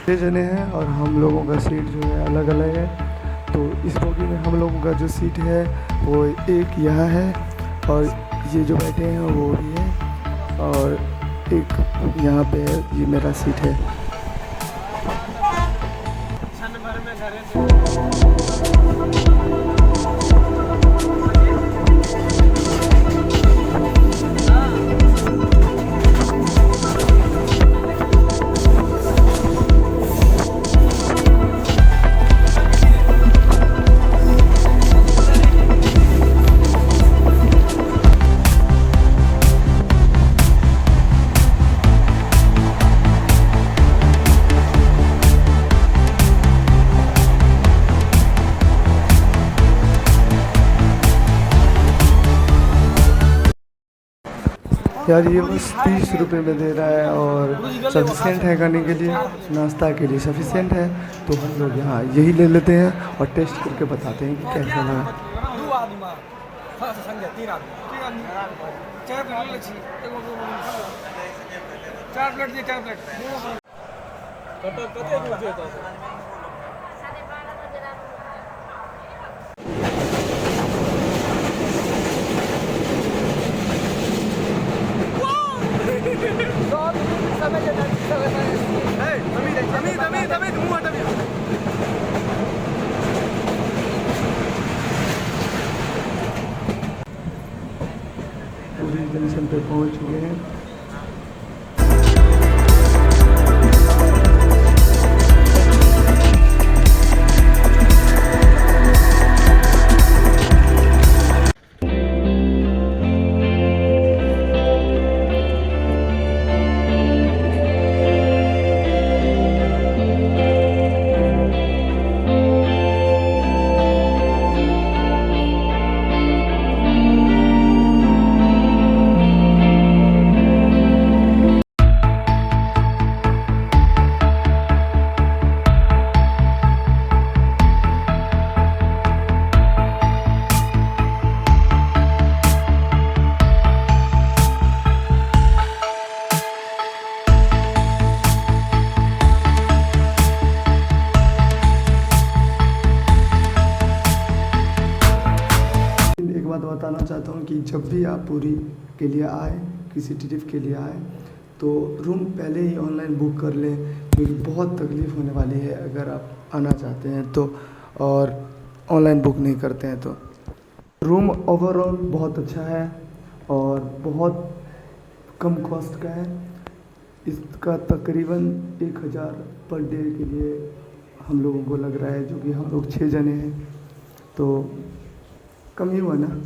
छः जने हैं और हम लोगों का सीट जो है अलग अलग है। तो इस बोगी में हम लोगों का जो सीट है वो एक यहाँ है और ये जो बैठे हैं वो भी है और एक यहाँ पे है, ये मेरा सीट है। यार ये बस 30 रुपये में दे रहा है और सफिशिएंट है खाने के लिए, नाश्ता के लिए सफिशिएंट है। तो हम लोग यहाँ यही ले लेते हैं और टेस्ट करके बताते हैं कि कैसा लगा। पूरी जंक्शन पे पहुँच चुके हैं। बात बताना चाहता हूँ कि जब भी आप पुरी के लिए आए, किसी ट्रिप के लिए आए, तो रूम पहले ही ऑनलाइन बुक कर लें, क्योंकि बहुत तकलीफ़ होने वाली है अगर आप आना चाहते हैं तो और ऑनलाइन बुक नहीं करते हैं तो। रूम ओवरऑल बहुत अच्छा है और बहुत कम कॉस्ट का है। इसका तकरीबन 1000 पर डे के लिए हम लोगों को लग रहा है, जो कि हम लोग 6 जने हैं तो कम ही हुआ ना।